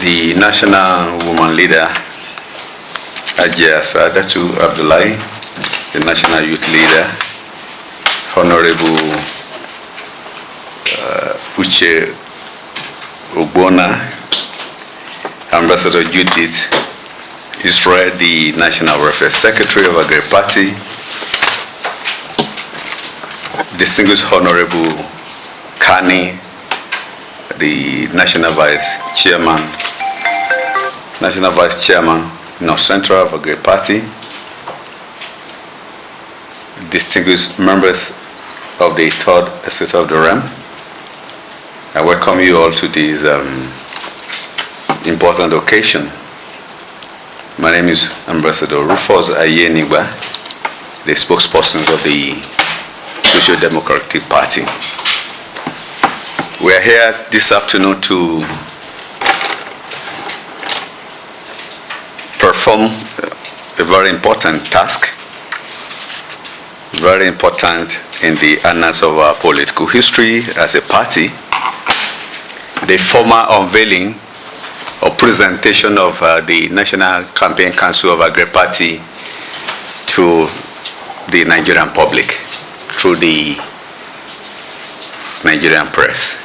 the national woman leader, Ajia Saadatu Abdullahi, the national youth leader, Honorable Uche Ogbona, Ambassador Judith Israel, the National Welfare Secretary of our great party, Distinguished Honorable Kani, the National Vice Chairman, North Central of our great party, distinguished members of the third estate of the realm, I welcome you all to this important occasion. My name is Ambassador Rufus Ayenigba, the spokesperson of the Social Democratic Party. We are here this afternoon to perform a very important task, very important in the annals of our political history as a party, the formal unveiling or presentation of the National Campaign Council of our great party to the Nigerian public through the Nigerian press.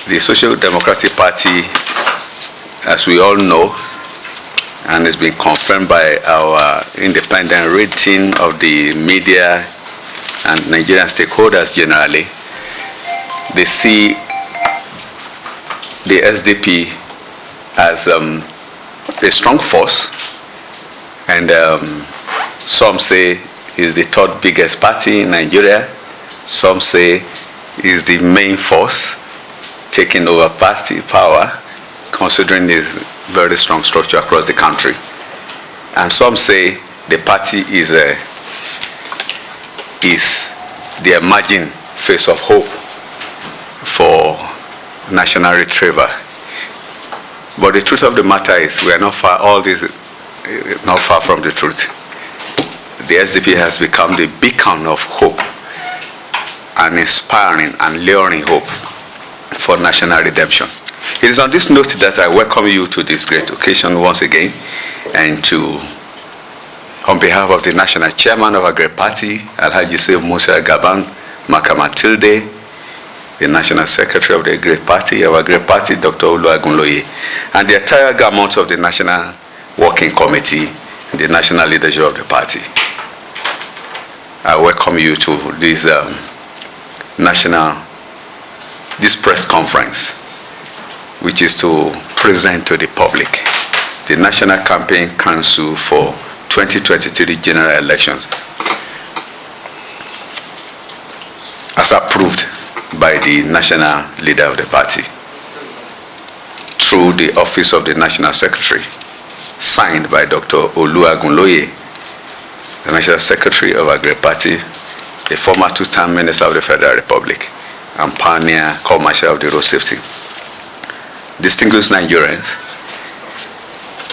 The Social Democratic Party, as we all know, and it's been confirmed by our independent rating of the media and Nigerian stakeholders generally, they see the SDP as a strong force, and some say is the third biggest party in Nigeria. Some say is the main force taking over party power, considering the very strong structure across the country. And some say the party is the emerging face of hope for national retrieval. But the truth of the matter is we are not far from the truth. The SDP has become the beacon of hope and inspiring and luring hope for national redemption. It is on this note that I welcome you to this great occasion once again, and on behalf of the national chairman of our great party, Alhaji Seif Musa Gaban Makamatilde, the national secretary of the great party, our great party, Dr. Oluwagunloye, and the entire gamut of the national working committee and the national leadership of the party. I welcome you to this press conference, which is to present to the public the National Campaign Council for 2023 general elections as approved by the national leader of the party through the office of the national secretary, signed by Dr. Oluwagunloye, the national secretary of our great party, a former two-term minister of the Federal Republic, and pioneer commercial of the road safety. Distinguished Nigerians,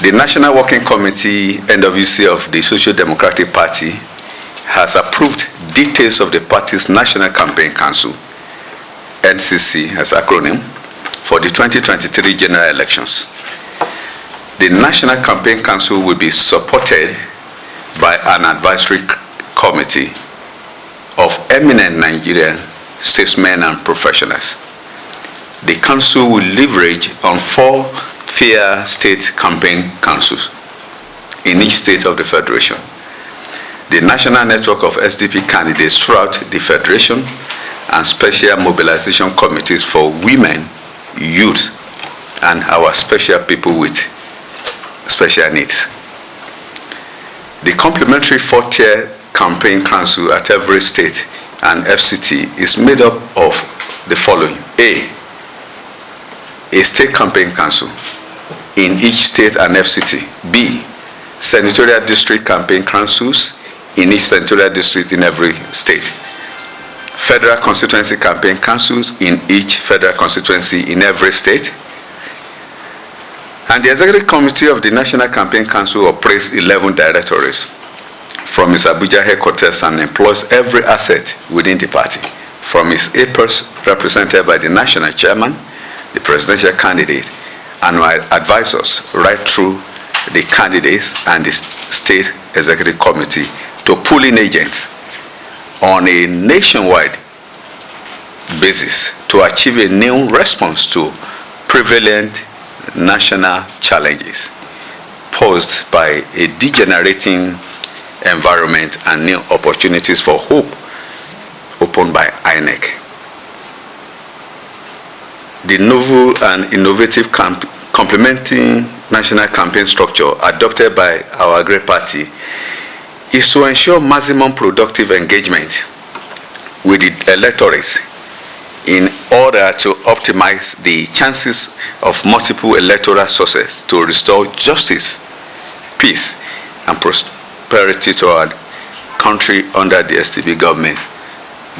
the National Working Committee NWC of the Social Democratic Party has approved details of the party's National Campaign Council, NCC as acronym, for the 2023 general elections. The National Campaign Council will be supported by an advisory committee of eminent Nigerian statesmen and professionals. The council will leverage on 4 fair state campaign councils in each state of the federation, the national network of SDP candidates throughout the federation, and special mobilization committees for women, youth, and our special people with special needs. The complementary 4-tier campaign council at every state and FCT is made up of the following: A state campaign council in each state and FCT. B, senatorial district campaign councils in each senatorial district in every state. Federal constituency campaign councils in each federal constituency in every state. And the executive committee of the National Campaign Council operates 11 directorates from its Abuja headquarters and employs every asset within the party, from its APERS represented by the national chairman, the presidential candidate, and my advisors right through the candidates and the state executive committee to pooling agents on a nationwide basis to achieve a new response to prevalent national challenges posed by a degenerating environment and new opportunities for hope opened by INEC. The novel and innovative complementing national campaign structure adopted by our great party is to ensure maximum productive engagement with the electorate in order to optimize the chances of multiple electoral sources to restore justice, peace, and prosperity to our country under the SDP government.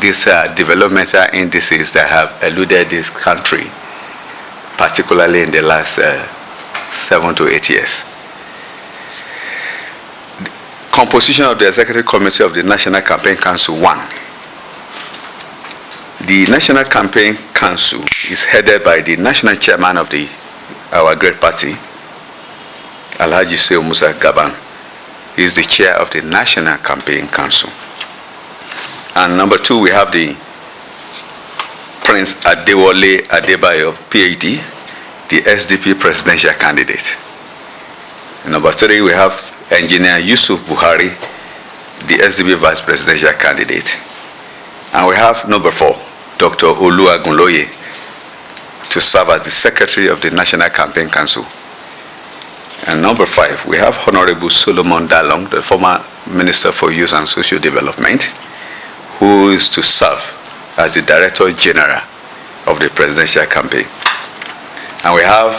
These are developmental indices that have eluded this country, particularly in the last 7 to 8 years. The composition of the Executive Committee of the National Campaign Council 1. The National Campaign Council is headed by the National Chairman of our great party, Alhaji Seun Musa Gaban. He is the Chair of the National Campaign Council. And number 2, we have the Prince Adewale Adebayo, PhD, the SDP presidential candidate. And number 3, we have Engineer Yusuf Buhari, the SDP vice presidential candidate. And we have number 4, Dr. Oluwagun Loye, to serve as the Secretary of the National Campaign Council. And number 5, we have Honorable Solomon Dalong, the former Minister for Youth and Social Development, who is to serve as the Director General of the presidential campaign. And we have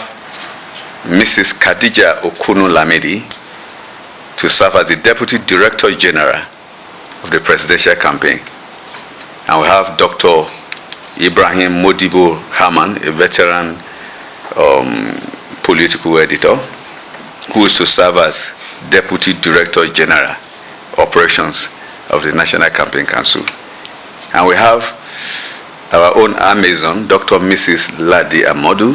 Mrs. Khadija Okunu Lamidi to serve as the Deputy Director General of the presidential campaign. And we have Dr. Ibrahim Modibo Haman, a veteran political editor, who is to serve as Deputy Director General Operations of the National Campaign Council. And we have our own Amazon, Dr. Mrs. Ladi Amodu.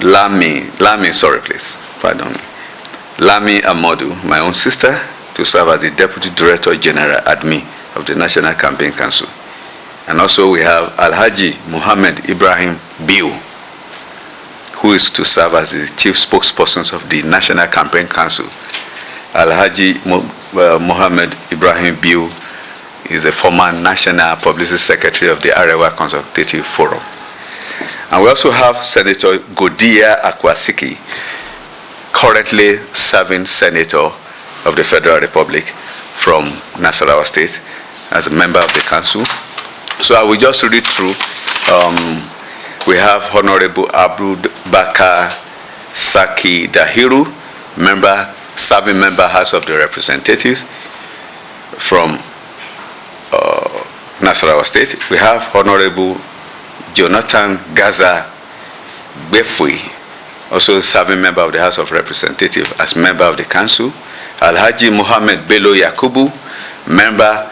Lami, sorry please, pardon me. Lami Amodu, my own sister, to serve as the Deputy Director General Admin of the National Campaign Council. And also we have Alhaji Muhammad Ibrahim Biu, who is to serve as the Chief Spokesperson of the National Campaign Council. Alhaji Muhammad Ibrahim Biu is a former National Publicity Secretary of the Arewa Consultative Forum. And we also have Senator Godia Akwasiki, currently serving Senator of the Federal Republic from Nasarawa State as a member of the council. So I will just read through. We have Honorable Abdul Bakar Saki Dahiru, serving member House of the Representatives from Nasarawa State. We have Honorable Jonathan Gaza Befui, also serving member of the House of Representatives as member of the council. Alhaji Muhammad Bello Yakubu, member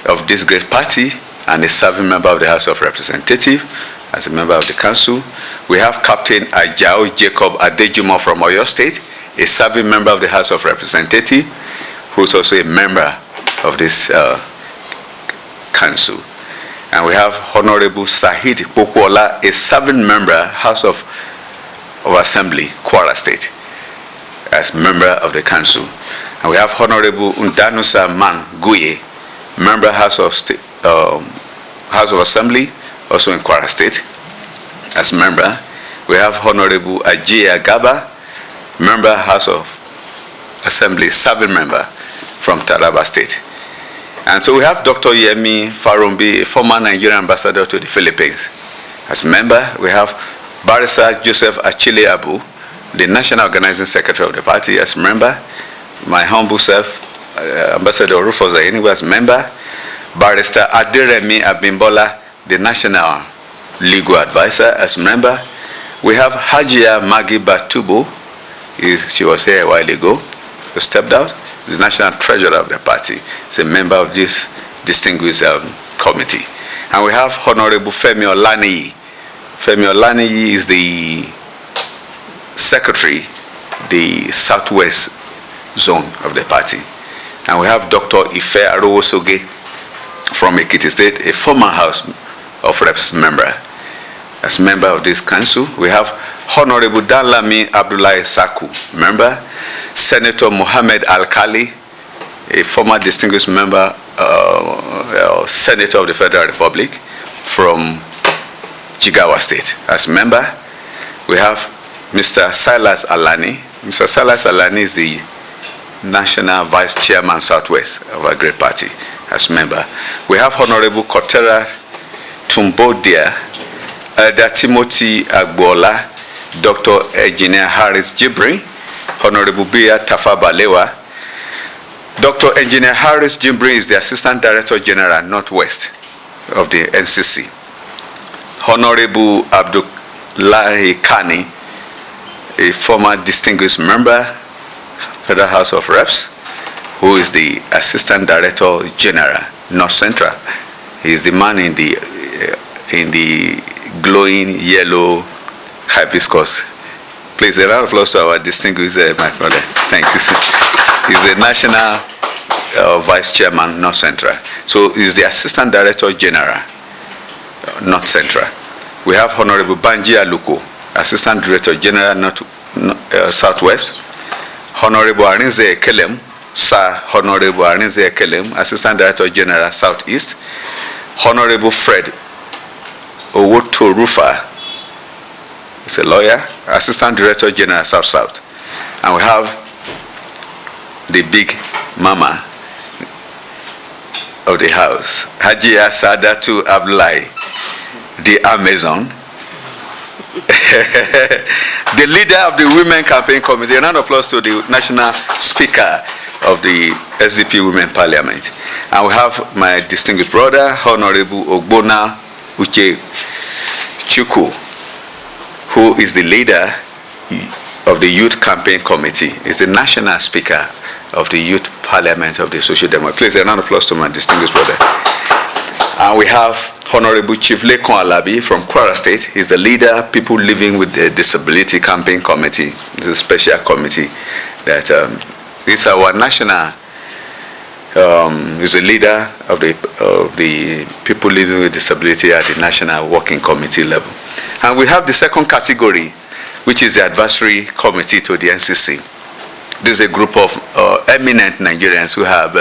of this great party and a serving member of the House of Representatives as a member of the council. We have Captain Ajao Jacob Adejumo from Oyo State, a serving member of the House of Representatives, who is also a member of this council. And we have Honorable Sahid Pokuola, a serving member, House of Assembly, Kwara State, as member of the council. And we have Honorable Undanusa Man Guye, member, House of Assembly, also in Kwara State, as member. We have Honorable Ajia Gaba, member, House of Assembly, serving member from Taraba State. And so we have Dr. Yemi Farumbi, a former Nigerian ambassador to the Philippines, as member. We have Barrister Joseph Achille Abu, the National Organizing Secretary of the party, as member. My humble self, Ambassador Rufus Zaini, as member. Barrister Aderemi Abimbola, the National Legal Advisor, as member. We have Hajia Magi Batubo, she was here a while ago, who stepped out, the National Treasurer of the party, is a member of this distinguished committee. And we have Honorable Femi Olaniyi Femi Olaniyi is the secretary, the Southwest zone of the party. And we have Dr. Ife Arowosoge from Ekiti State, a former House of Reps member. As member of this council, we have Honorable Danlami Abdullahi Saku, member. Senator Mohammed Al-Kali, a former distinguished member, Senator of the Federal Republic from Jigawa State. As member, we have Mr. Silas Alani. Mr. Silas Alani is the National Vice Chairman Southwest of our great party. As member, we have Honorable Kotera Tumbodia, Elder Timothy Agbola, Dr. Engineer Harris Jibri, Honorable Bia Tafabalewa. Dr. Engineer Harris Jibri is the Assistant Director General Northwest of the NCC. Honorable Abdullahi Kani, a former distinguished member, Federal House of Reps, who is the Assistant Director General North Central. He is the man in the glowing yellow hibiscus. Please, a round of applause to our distinguished my brother. Thank you, sir. He's the National Vice Chairman, North Central. So he's the Assistant Director General, North Central. We have Honorable Banji Aluko, Assistant Director General, Southwest. Honorable Arinze Ekelem, Sir Honorable Arinze Ekelem, Assistant Director General, Southeast. Honorable Fred Owoto Rufa, he's a lawyer, Assistant Director General, South-South. And we have the big mama of the house, Hajia Sadatu Abdullahi, the Amazon, the leader of the Women Campaign Committee. A round of applause to the National Speaker of the SDP Women Parliament. And we have my distinguished brother, Honorable Ogbona Uche Chukwu, who is the leader of the Youth Campaign Committee, is the National Speaker of the Youth Parliament of the Social Democrats. Please, a round of applause to my distinguished brother. And we have Honorable Chief Lekon Alabi from Kwara State. He's the leader, People Living with a Disability Campaign Committee. It's a special committee that is our national, is a leader of the People Living with Disability at the National Working Committee level. And we have the second category, which is the Advisory Committee to the NCC. This is a group of eminent Nigerians who have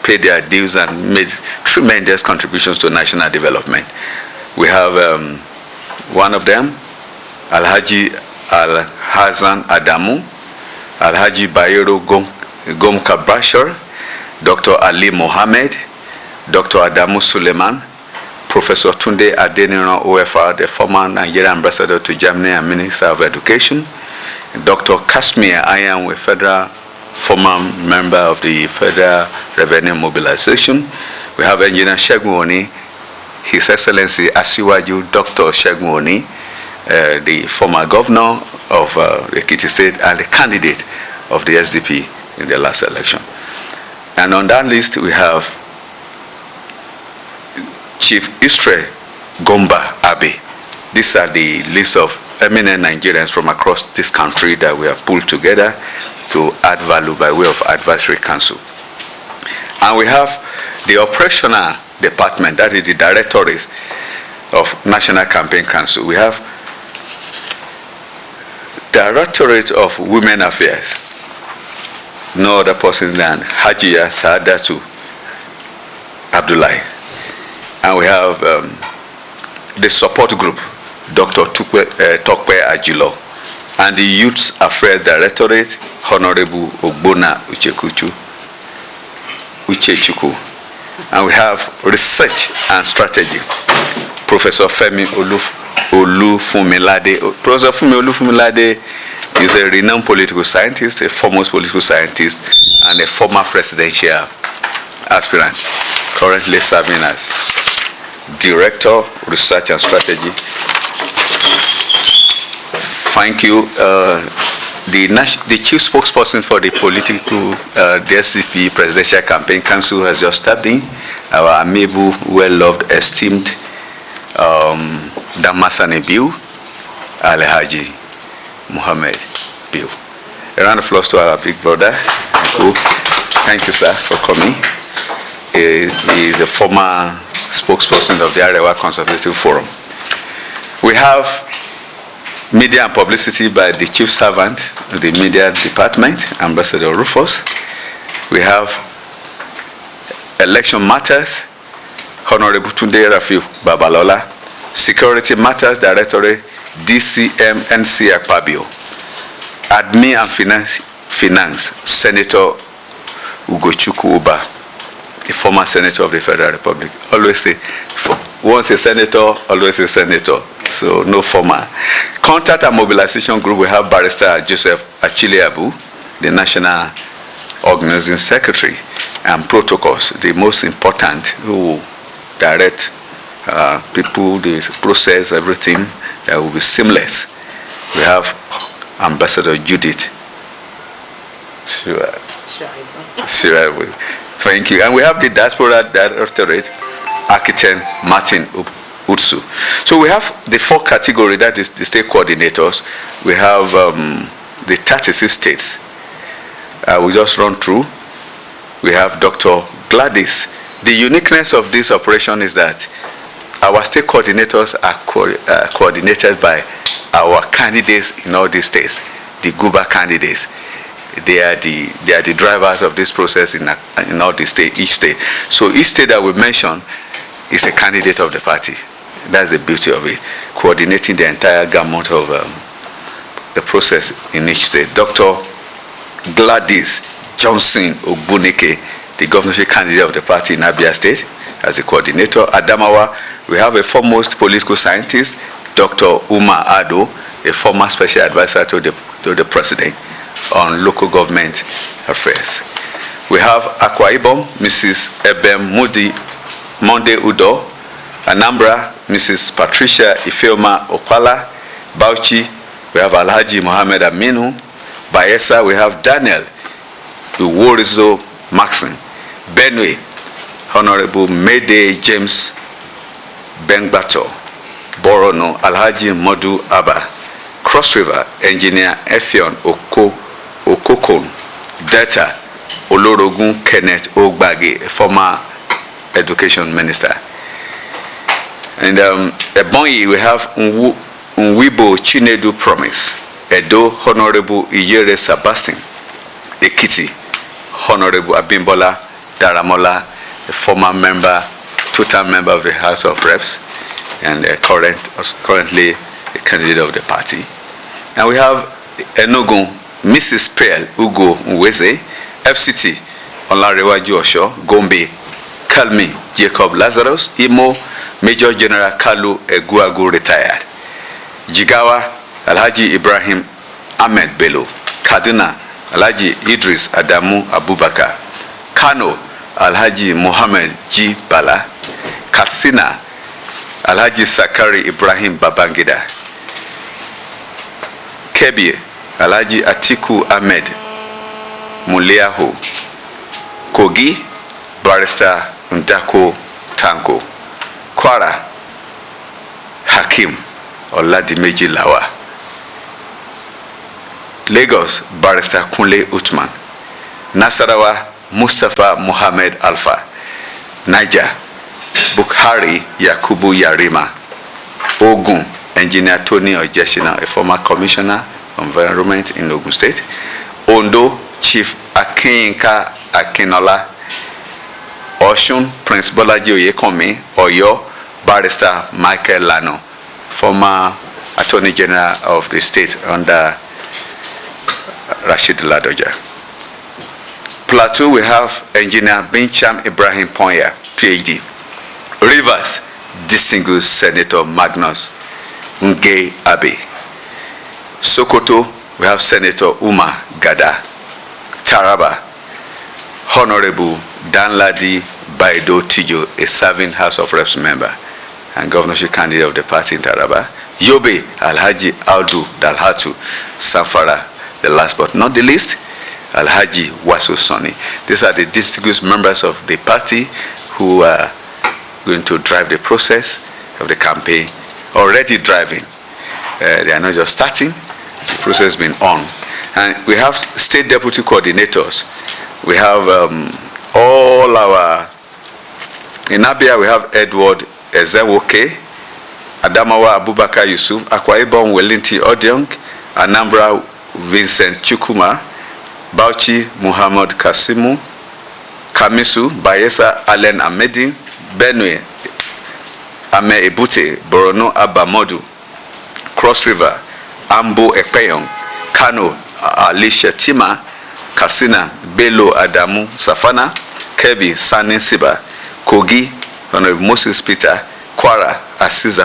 paid their dues and made tremendous contributions to national development. We have one of them, Alhaji Al-Hazan Adamu, Alhaji Bayero Gomka Bashar, Dr. Ali Mohammed, Dr. Adamu Suleiman, Professor Tunde Adeniran OFR, the former Nigerian ambassador to Germany and Minister of Education, Dr. Kasmir Ayanwe, federal former member of the Federal Revenue Mobilization. We have Engineer Segun Oni, His Excellency Asiwaju Dr. Segun Oni, the former governor of Ekiti State and the candidate of the SDP in the last election. And on that list we have Chief Istre Gomba Abe. These are the list of eminent Nigerians from across this country that we have pulled together to add value by way of advisory council. And we have the operational department, that is the directorate of National Campaign Council. We have Directorate of Women Affairs, no other person than Hajia Saadatu Abdullahi. And we have the support group, Dr. Tokwe Ajilo, and the Youth Affairs Directorate, Honorable Ogbona Uchechukwu. And we have Research and Strategy, Professor Femi Olufumilade. Professor Femi Olufumilade is a renowned political scientist, a foremost political scientist, and a former presidential aspirant, currently serving as Director, Research and Strategy. Thank you. The chief spokesperson for the the SDP Presidential Campaign Council has just stepped in. Our amiable, well-loved, esteemed Damasani Biu, Alhaji Muhammad Biu. A round of applause to our big brother. Thank you, sir, for coming. He is a former spokesperson of the Arewa Consultative Forum. We have media and publicity by the chief servant of the media department, Ambassador Rufus. We have election matters, Honorable Tunde Rafiu Babalola. Security matters, Directorate DCM NC Akpabio. Admin and finance, Senator Ugochukwu Uba, a former senator of the Federal Republic. Always say, once a senator, always a senator. So no former. Contact and mobilization group, we have Barrister Joseph Achilleabu, the National Organizing Secretary, and protocols, the most important, who direct people, the process, everything that will be seamless. We have Ambassador Judith Shiraibu. Thank you. And we have the Diaspora Directorate, Architect Martin Utsu. So we have the 4 categories, that is the state coordinators. We have the 36 states. We just run through. We have Dr. Gladys. The uniqueness of this operation is that our state coordinators are coordinated by our candidates in all these states, the GUBA candidates. They are the drivers of this process in all the state, each state. So each state that we mention is a candidate of the party. That's the beauty of it, coordinating the entire gamut of the process in each state. Dr. Gladys Johnson Ogbunike, the governorship candidate of the party in Abia State, as a coordinator. Adamawa, we have a foremost political scientist, Dr. Umar Ado, a former special advisor to the president on local government affairs. We have Akwa Ibom, Mrs. Ebem Monde Udo. Anambra, Mrs. Patricia Ifeoma Okwala. Bauchi, we have Alhaji Mohammed Aminu. Bayelsa, we have Daniel Uworizo Maxon. Benue, Honorable Mayday James Bengbato. Borono, Alhaji Modu Abba. Cross River, Engineer Effion Okokon. Delta, Olorogun Kenneth Ogbage, a former education minister. And Ebonyi, we have Nwibo Chinedu Promise. Edo, Honorable Iyere Sebastian. Ekiti, Honorable Abimbola Daramola, a former member, two-term member of the House of Reps, and currently a candidate of the party. And we have Enugu, Mrs. Pearl Ugo Nweze, FCT, Olarewaju Osho, Gombe, Kalmi, Jacob Lazarus, Imo, Major General Kalu Eguagu retired. Jigawa, Alhaji Ibrahim Ahmed Bello. Kaduna, Alhaji Idris Adamu Abubakar. Kano, Alhaji Mohammed G. Bala. Katsina, Alhaji Sakari Ibrahim Babangida. Kebbi, Alhaji Atiku Ahmed Muliaho. Kogi, Barrister Ndako Tanko. Kwara, Hakim Oladimeji Lawa. Lagos, Barrister Kunle Utman. Nasarawa, Mustafa Muhammad Alfa. Niger, Bukhari Yakubu Yarima. Ogun, Engineer Tony Ojeshina, a former commissioner of environment in Ogun State. Ondo, Chief Akinka Akinola. Oshun, Prince Bolaji Oyekomi. Oyo, Barrister Michael Lano, former Attorney General of the state under Rashid Ladoja. Plateau, we have Engineer Bincham Ibrahim Ponya, PhD. Rivers, Distinguished Senator Magnus Nge Abe. Sokoto, we have Senator Umar Gada. Taraba, Honorable Danladi Baido Tijo, a serving House of Reps member and governorship candidate of the party in Taraba. Yobe, Alhaji Aldu Dalhatu Sanfara, the last but not the least, Alhaji Waso Soni. These are the distinguished members of the party who are going to drive the process of the campaign already driving. They are not just starting, the process has been on. And we have state deputy coordinators. We have all our, in Abia we have Edward Ezewoke, Adamawa Abubakar Yusuf, Akwa Ibom Wellington Odiong, Anambra Vincent Chukuma, Bauchi Muhammad Kamisu, Bayelsa Allen Amedi, Benue Ame Ebute, Borono Abamodu, Cross River Ambo Ekpeyong, Kano Alicia Tima, Katsina Bello Adamu Safana, Kebbi Sani Siba, Kogi Honorable Moses Peter, Kwara Asiza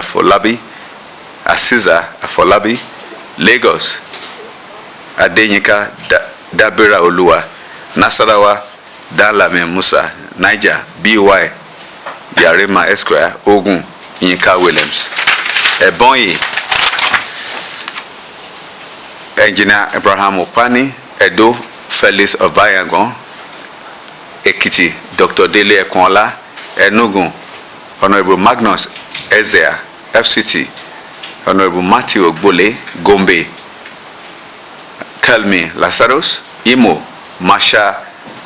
Afolabi, Lagos Adenyika Dabira Olua, Nasarawa Dalame Musa, Niger BY Yarema Esquire, Ogun Yinka Williams, Ebonyi Engineer Abraham Opani, Edo Felix Obayangon, Ekiti Dr. Dele Ekwonla, Enugu Honorable Magnus Ezea, FCT Honorable Matthew Ogbole, Gombe Kelmi Lazarus, Imo Masha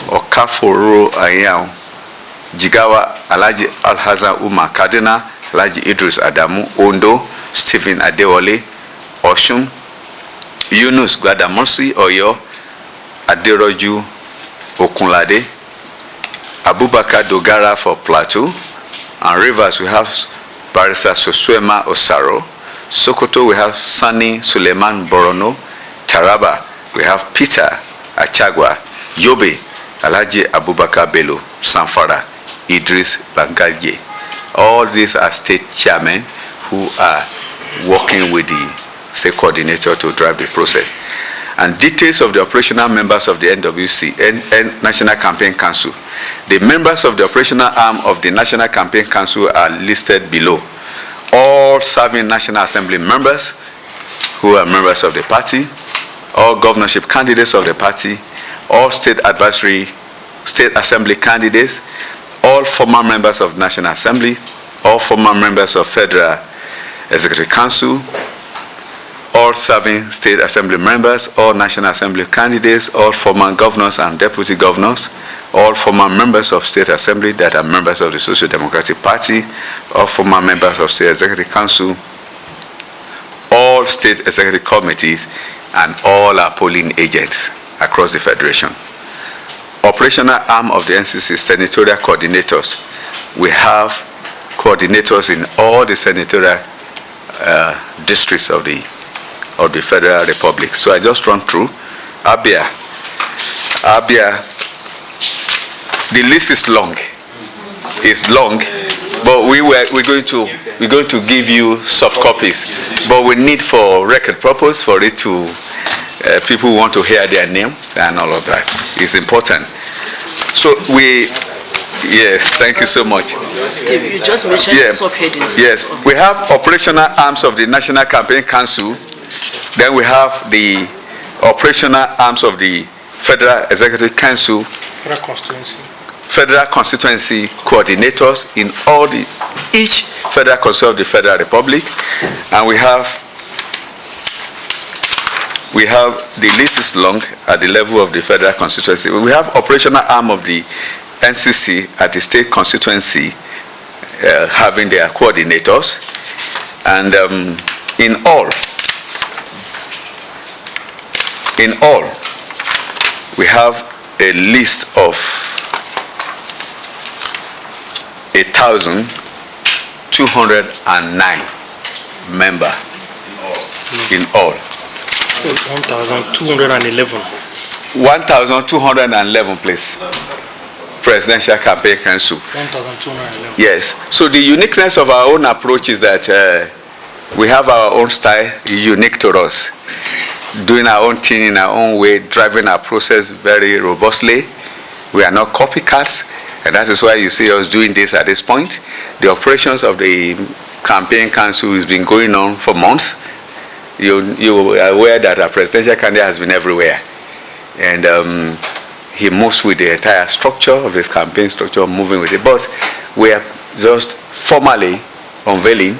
Okaforo Ayao, Jigawa Alhaji Alhazan Umar Kadina, Alhaji Idris Adamu, Ondo Stephen Adewale, Oshun Yunus Gwadamosi, Oyo Aderoju Okunlade, Abubakar Dogara for Plateau, and Rivers we have Barrister Sosuema Osaro, Sokoto we have Sani Suleiman Borono, Taraba we have Peter Achagua, Yobe Alhaji Abubakar Bello, Sanfara Idris Bangaje. All these are state chairmen who are working with the state coordinator to drive the process. And details of the operational members of the NWC and National Campaign Council. The members of the operational arm of the National Campaign Council are listed below. All serving National Assembly members who are members of the party, all governorship candidates of the party, all state assembly candidates, all former members of National Assembly, all former members of Federal Executive Council, all serving state assembly members, all National Assembly candidates, all former governors and deputy governors, all former members of state assembly that are members of the Social Democratic Party, all former members of state executive council, all state executive committees, and all our polling agents across the federation. Operational arm of the NCC senatorial coordinators. We have coordinators in all the senatorial districts of the Federal Republic. So I just run through. Abia, the list is long. It's long, but we're going to give you soft copies. But we need, for record purpose, for it to people who want to hear their name and all of that. It's important. So yes, thank you so much. You just mentioned the subheadings. Yes, we have operational arms of the National Campaign Council. Then we have the operational arms of the Federal Executive Council, Federal Constituency coordinators in each federal constituency of the Federal Republic, and we have the list is long at the level of the Federal Constituency. We have operational arm of the NCC at the state constituency having their coordinators, and in all, we have a list of 1,209 members in all. 1,211. 1,211, please. Presidential Campaign Council. 1,211. Yes. So the uniqueness of our own approach is that we have our own style, unique to us. Doing our own thing in our own way, driving our process very robustly. We are not copycats, and that is why you see us doing this at this point. The operations of the campaign council has been going on for months. You are aware that our presidential candidate has been everywhere, and he moves with the entire structure of his campaign structure, moving with it. But we are just formally unveiling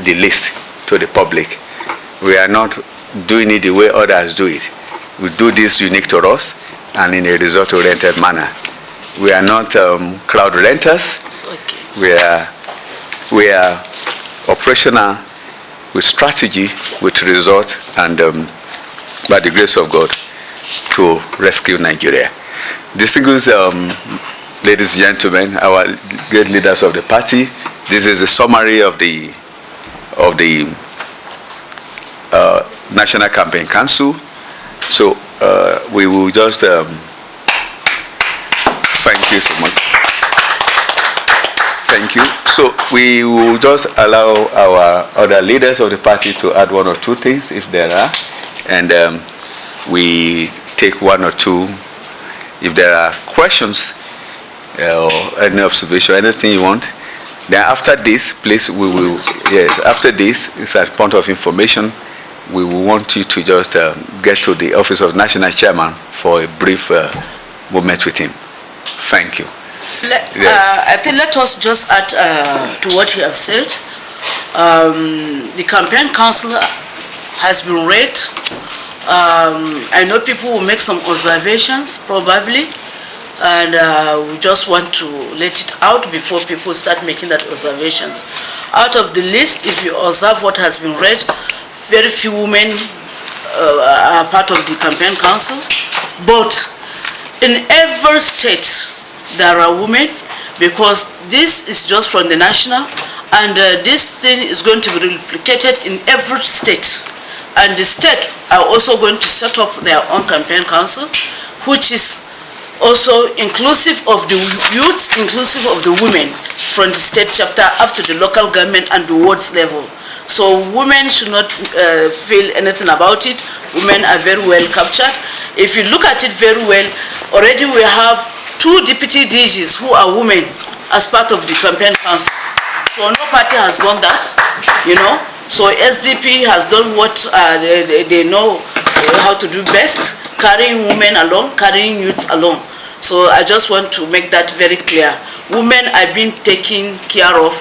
the list to the public. We are not doing it the way others do it. We do this unique to us and in a resort-oriented manner. We are not crowd renters. Okay. We are operational with strategy, with result, and by the grace of God, to rescue Nigeria. Distinguished ladies and gentlemen, our great leaders of the party, this is a summary of the National Campaign Council. So we will just thank you so much. Thank you. So we will just allow our other leaders of the party to add one or two things if there are, and we take one or two if there are questions or any observation, anything you want. Then after this, please, we will, yes, after this, it's a point of information. We will want you to just get to the office of National Chairman for a brief moment with him. Thank you. I think let us just add to what you have said. The campaign council has been read. I know people will make some observations, probably, and we just want to let it out before people start making that observations. Out of the list, if you observe what has been read, very few women are part of the campaign council, but in every state there are women, because this is just from the national, and this thing is going to be replicated in every state. And the state are also going to set up their own campaign council, which is also inclusive of the youth, inclusive of the women from the state chapter up to the local government and the wards level. So women should not feel anything about it. Women are very well captured. If you look at it very well, already we have 2 deputy DGs who are women as part of the campaign council. So no party has done that, you know. So SDP has done what they know how to do best, carrying women along, carrying youths along. So I just want to make that very clear. Women are being taken care of,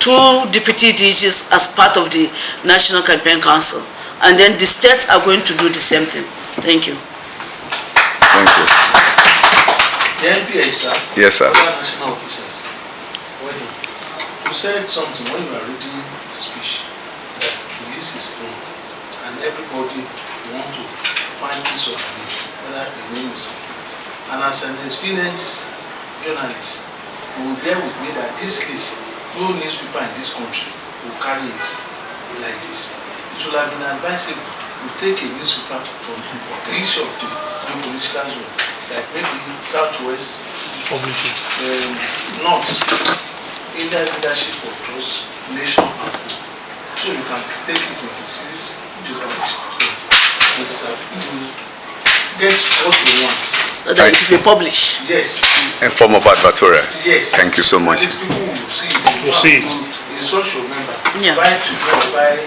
2 deputy DGs as part of the National Campaign Council. And then the states are going to do the same thing. Thank you. Thank you. The NPA, sir. Yes, sir. National officers. When you said something when you were reading the speech, that this is long, and everybody want to find this or that, whether the name is something. And as an experienced journalist, you will bear with me that this list, no newspaper in this country will carry it like this. It would have been advisable to take a newspaper from each of the geopolitical zones, like maybe Southwest, North, Indian leadership of trust, nation, and so you can take it into series get what you want. So that it will be published. Yes. In form of advertorial. Yes. Thank you so much. These people will see it. You see. A social member. Yeah. Buy Tribune, buy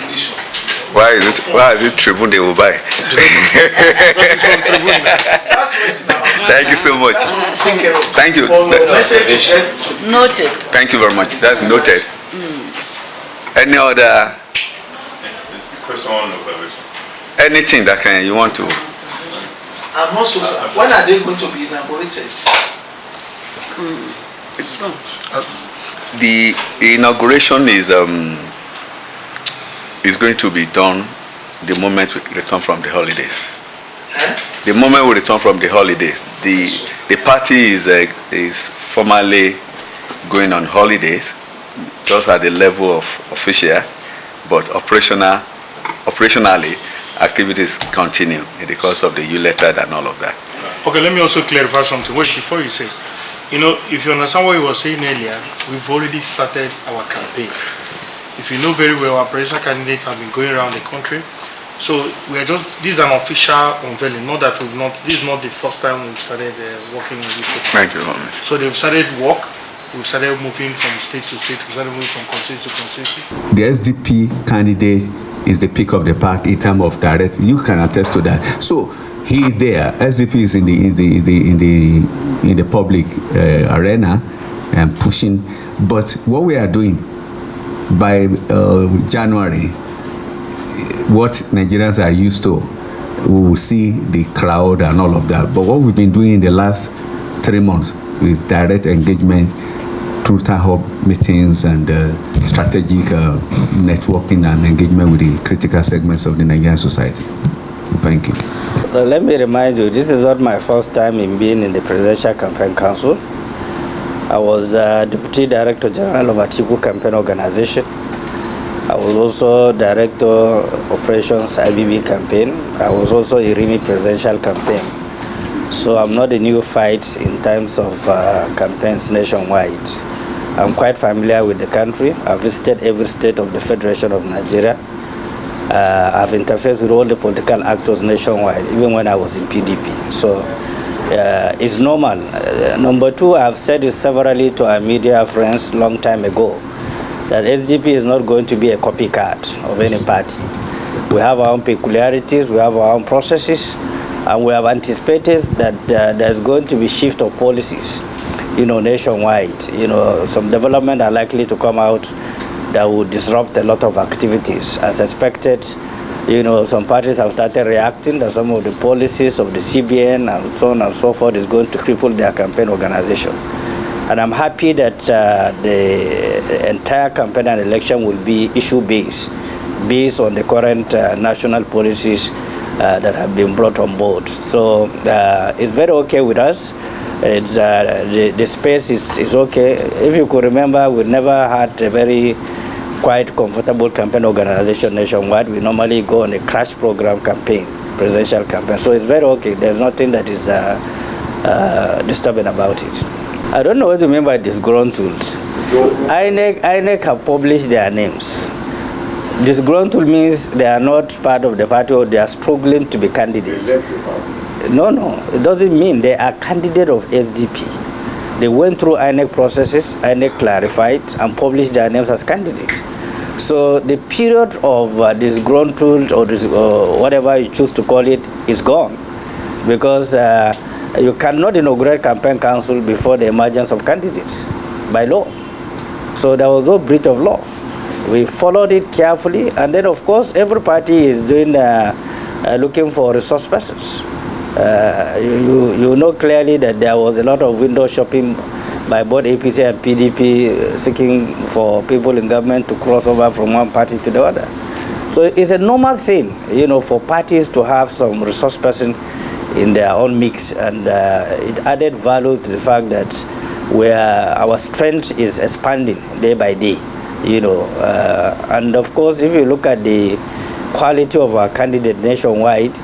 Nation. Why is it Tribune they will buy? Thank you so much. Thank you. Noted. Thank you very much. That's noted. Any other question on observation? Anything that you want to? And also, when are they going to be inaugurated? So. The inauguration is going to be done the moment we return from the holidays. The moment we return from the holidays, the party is formally going on holidays, just at the level of official, but operationally, activities continue in the course of the ULETAD and all of that. Okay, let me also clarify something. Wait, before you say, you know, if you understand what you were saying earlier, we've already started our campaign. If you know very well, our presidential candidates have been going around the country. So we are just, this is an official unveiling, not that this is not the first time we've started working in this country. Thank you very much. So they've started work, we've started moving from state to state, we've started moving from constituency to constituency. The SDP candidate is the pick of the pack in terms of direct. You can attest to that. So he is there. SDP is in the public arena and pushing. But what we are doing by January, what Nigerians are used to, we will see the crowd and all of that. But what we've been doing in the last 3 months is direct engagement through town hall meetings and strategic networking and engagement with the critical segments of the Nigerian society. Thank you. Let me remind you, this is not my first time in being in the Presidential Campaign Council. I was Deputy Director General of Atiku Campaign Organization. I was also Director Operations IBB Campaign. I was also Irimi Presidential Campaign. So I'm not a neophyte in terms of campaigns nationwide. I'm quite familiar with the country. I've visited every state of the Federation of Nigeria. I've interfaced with all the political actors nationwide, even when I was in PDP. So it's normal. Number two, I've said it severally to our media friends long time ago, that SDP is not going to be a copycat of any party. We have our own peculiarities, we have our own processes, and we have anticipated that there's going to be shift of policies, nationwide. Some development are likely to come out that will disrupt a lot of activities. As expected, some parties have started reacting that some of the policies of the CBN and so on and so forth is going to cripple their campaign organization. And I'm happy that the entire campaign and election will be issue-based, based on the current national policies that have been brought on board. So it's very okay with us. It's the space is okay. If you could remember, we never had a very quite comfortable campaign organization nationwide. We normally go on a crash program campaign, presidential campaign. So it's very okay. There's nothing that is disturbing about it. I don't know what you mean by disgruntled. INEC have published their names. Disgruntled means they are not part of the party or they are struggling to be candidates. No, it doesn't mean they are candidate of SDP. They went through INEC processes, INEC clarified and published their names as candidates. So the period of disgruntled or whatever you choose to call it is gone, because you cannot inaugurate campaign council before the emergence of candidates by law. So there was no breach of law. We followed it carefully, and then of course every party is doing looking for resource persons. You know clearly that there was a lot of window shopping by both APC and PDP seeking for people in government to cross over from one party to the other. So it's a normal thing, for parties to have some resource person in their own mix, and it added value to the fact that our strength is expanding day by day, and of course if you look at the quality of our candidate nationwide,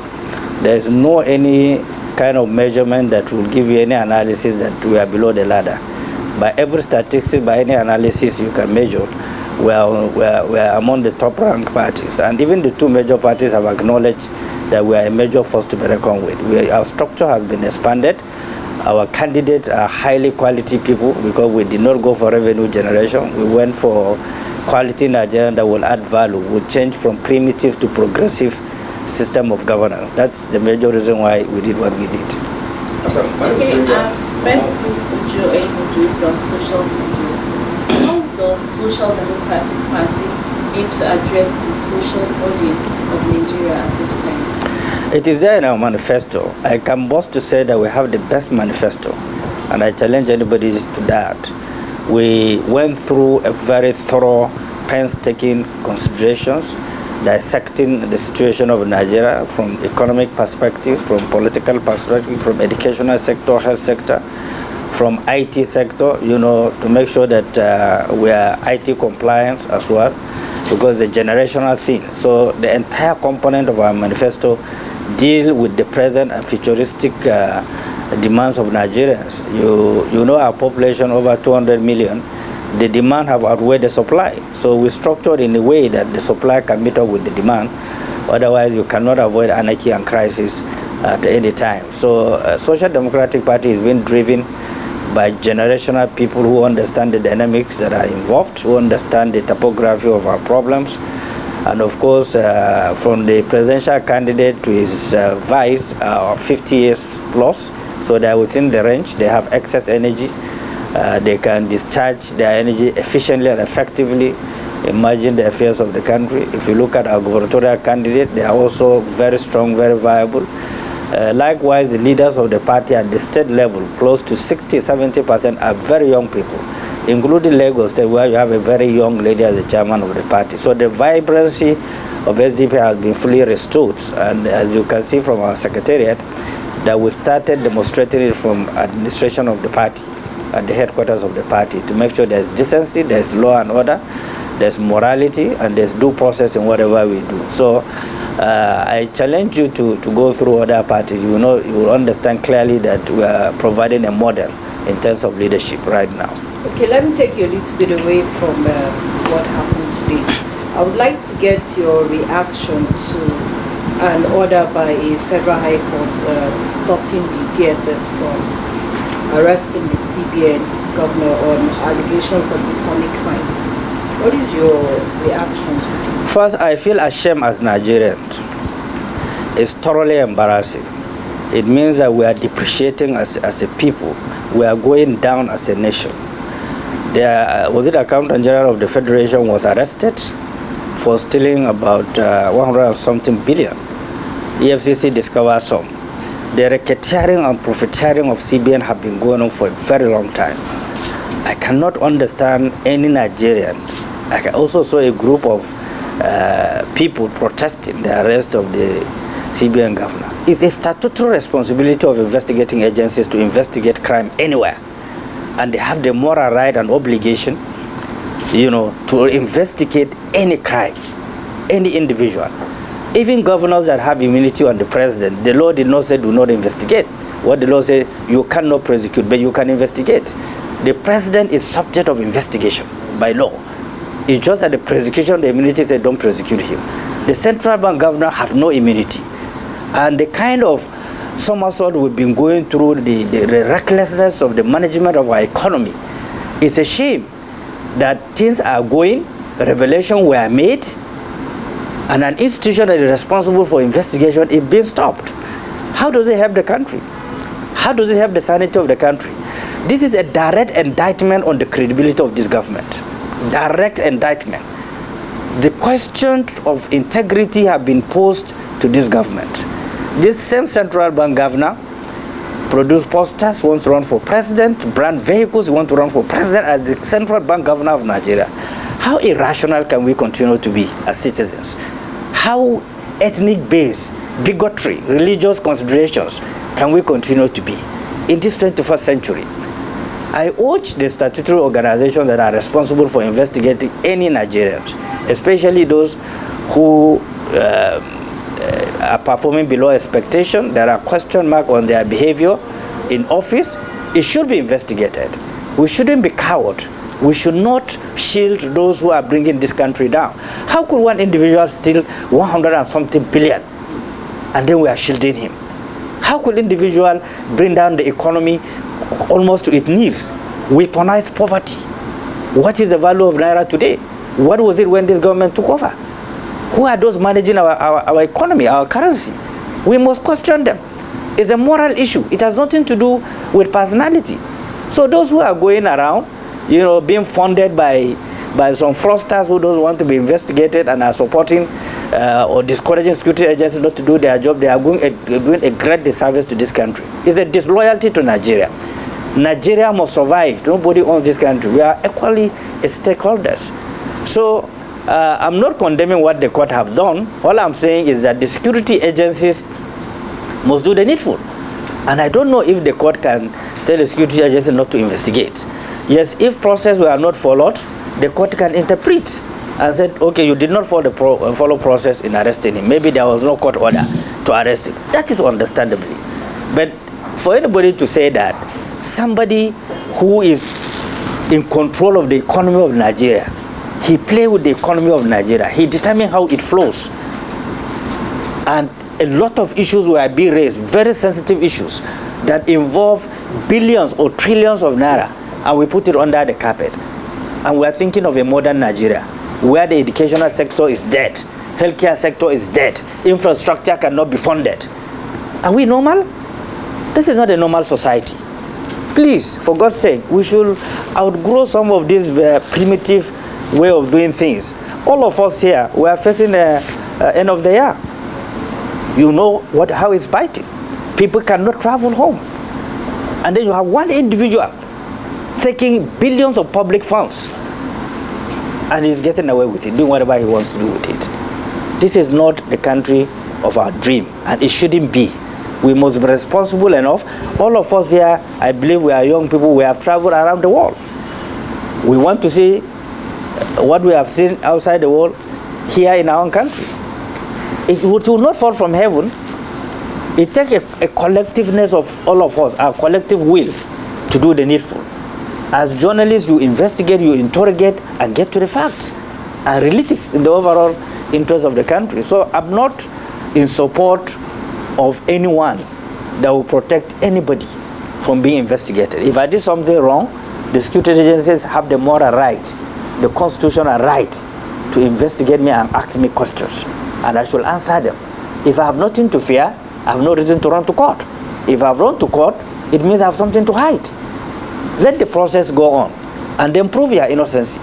there's no any kind of measurement that will give you any analysis that we are below the ladder. By every statistic, by any analysis you can measure, we are among the top ranked parties. And even the two major parties have acknowledged that we are a major force to be reckoned with. Our structure has been expanded. Our candidates are highly quality people because we did not go for revenue generation. We went for quality Nigerian that will add value, will change from primitive to progressive system of governance. That's the major reason why we did what we did. Okay, Mercy Uju from Social Studio. How does Social Democratic Party aim to address the social burden of Nigeria at this time? It is there in our manifesto. I can boast to say that we have the best manifesto, and I challenge anybody to that. We went through a very thorough, painstaking considerations, dissecting the situation of Nigeria from economic perspective, from political perspective, from educational sector, health sector, from IT sector, to make sure that we are IT compliant as well, because it's a generational thing. So the entire component of our manifesto deal with the present and futuristic demands of Nigerians. You know our population over 200 million. The demand have outweighed the supply. So we structured in a way that the supply can meet up with the demand. Otherwise, you cannot avoid anarchy and crisis at any time. So Social Democratic Party is being driven by generational people who understand the dynamics that are involved, who understand the topography of our problems. And of course, from the presidential candidate to his vice, 50 years plus, so they're within the range. They have excess energy. They can discharge their energy efficiently and effectively managing the affairs of the country. If you look at our gubernatorial candidate, they are also very strong, very viable. Likewise, the leaders of the party at the state level, close to 60-70% are very young people, including Lagos State, where you have a very young lady as the chairman of the party. So the vibrancy of SDP has been fully restored, and as you can see from our secretariat, that we started demonstrating it from administration of the party, at the headquarters of the party, to make sure there's decency, there's law and order, there's morality, and there's due process in whatever we do. So I challenge you to go through other parties. You will understand clearly that we are providing a model in terms of leadership right now. Okay, let me take you a little bit away from what happened today. I would like to get your reaction to an order by a federal high court stopping the DSS from arresting the CBN governor on allegations of economic crimes. What is your reaction to this? First, I feel ashamed as Nigerians. It's thoroughly embarrassing. It means that we are depreciating as a people. We are going down as a nation. Was it Accountant General of the Federation was arrested for stealing about 100 and something billion. EFCC discovered some. The racketeering and profiteering of CBN have been going on for a very long time. I cannot understand any Nigerian. I can also saw a group of people protesting the arrest of the CBN governor. It's a statutory responsibility of investigating agencies to investigate crime anywhere. And they have the moral right and obligation, to investigate any crime, any individual. Even governors that have immunity on the president, the law did not say do not investigate. What the law says, you cannot prosecute, but you can investigate. The president is subject of investigation by law. It's just that the prosecution, the immunity said don't prosecute him. The central bank governor have no immunity. And the kind of somersault we've been going through, the recklessness of the management of our economy, it's a shame that things are going, revelations were made, and an institution that is responsible for investigation is being stopped. How does it help the country? How does it help the sanity of the country? This is a direct indictment on the credibility of this government. Direct indictment. The question of integrity have been posed to this government. This same central bank governor produced posters, wants to run for president, brand vehicles, want to run for president as the central bank governor of Nigeria. How irrational can we continue to be as citizens? How ethnic-based, bigotry, religious considerations can we continue to be in this 21st century? I urge the statutory organizations that are responsible for investigating any Nigerians, especially those who are performing below expectation, there are question marks on their behavior in office, it should be investigated. We shouldn't be cowed. We should not shield those who are bringing this country down. How could one individual steal 100 and something billion and then we are shielding him? How could individual bring down the economy almost to its knees, weaponize poverty? What is the value of Naira today? What was it when this government took over? Who are those managing our economy, our currency? We must question them. It's a moral issue. It has nothing to do with personality. So those who are going around, being funded by some fraudsters who don't want to be investigated and are supporting or discouraging security agencies not to do their job, they are doing a great disservice to this country. It's a disloyalty to Nigeria. Nigeria must survive. Nobody owns this country. We are equally stakeholders. So I'm not condemning what the court have done. All I'm saying is that the security agencies must do the needful. And I don't know if the court can tell the security agency not to investigate. Yes, if process were not followed, the court can interpret and said, okay, you did not follow process in arresting him. Maybe there was no court order to arrest him. That is understandably. But for anybody to say that somebody who is in control of the economy of Nigeria, he play with the economy of Nigeria, he determine how it flows. And a lot of issues were being raised, very sensitive issues that involve billions or trillions of naira, and we put it under the carpet. And we are thinking of a modern Nigeria where the educational sector is dead, healthcare sector is dead, infrastructure cannot be funded. Are we normal? This is not a normal society. Please, for God's sake, we should outgrow some of these primitive way of doing things. All of us here, we are facing the end of the year. You know how it's biting. People cannot travel home. And then you have one individual taking billions of public funds and he's getting away with it, doing whatever he wants to do with it. This is not the country of our dream, and it shouldn't be. We must be responsible enough. All of us here, I believe we are young people, we have traveled around the world. We want to see what we have seen outside the world here in our own country. It will not fall from heaven. It takes a collectiveness of all of us, our collective will to do the needful. As journalists, you investigate, you interrogate, and get to the facts and release it in the overall interest of the country. So I'm not in support of anyone that will protect anybody from being investigated. If I did something wrong, the security agencies have the moral right, the constitutional right to investigate me and ask me questions, and I should answer them. If I have nothing to fear, I have no reason to run to court. If I have run to court, it means I have something to hide. Let the process go on, and then prove your innocence.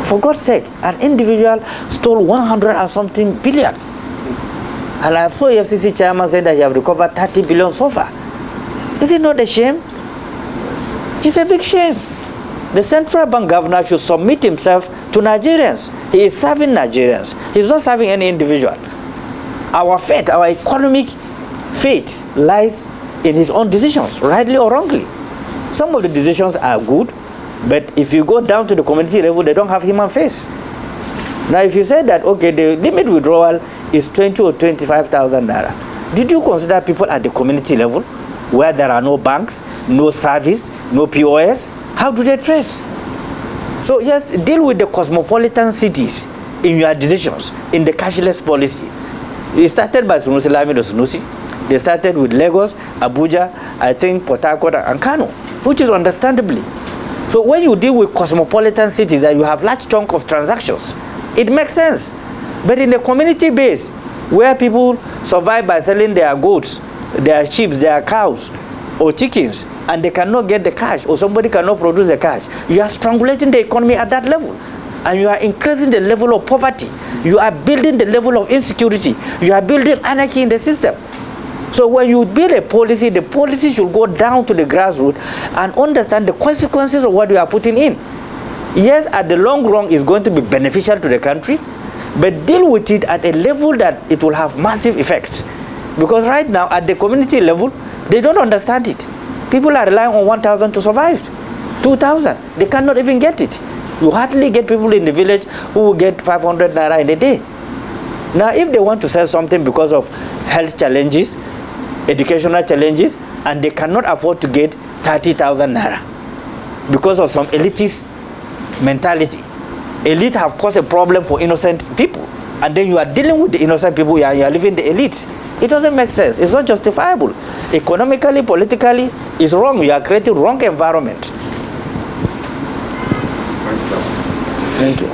For God's sake, an individual stole 100 and something billion. And I saw FCC chairman say that he have recovered 30 billion so far. Is it not a shame? It's a big shame. The central bank governor should submit himself to Nigerians. He is serving Nigerians. He's not serving any individual. Our fate, our economic fate lies in his own decisions, rightly or wrongly. Some of the decisions are good, but if you go down to the community level, they don't have human face. Now, if you say that, okay, the limit withdrawal is 20 or 25,000 naira, did you consider people at the community level where there are no banks, no service, no POS? How do they trade? So yes, deal with the cosmopolitan cities in your decisions, in the cashless policy. It started by Sunusi Lamido Sunusi. They started with Lagos, Abuja, I think Port Harcourt and Kano, which is understandably. So when you deal with cosmopolitan cities that you have large chunk of transactions, it makes sense. But in the community base, where people survive by selling their goats, their sheep, their cows, or chickens, and they cannot get the cash, or somebody cannot produce the cash, you are strangulating the economy at that level. And you are increasing the level of poverty. You are building the level of insecurity. You are building anarchy in the system. So when you build a policy, the policy should go down to the grassroots and understand the consequences of what you are putting in. Yes, at the long run, it's going to be beneficial to the country, but deal with it at a level that it will have massive effects. Because right now, at the community level, they don't understand it. People are relying on 1,000 to survive. 2,000, they cannot even get it. You hardly get people in the village who will get 500 naira in a day. Now, if they want to sell something because of health challenges, educational challenges, and they cannot afford to get 30,000 naira because of some elitist mentality. Elite have caused a problem for innocent people, and then you are dealing with the innocent people, you are leaving the elites. It doesn't make sense. It's not justifiable. Economically, politically, it's wrong. You are creating wrong environment. Thank you.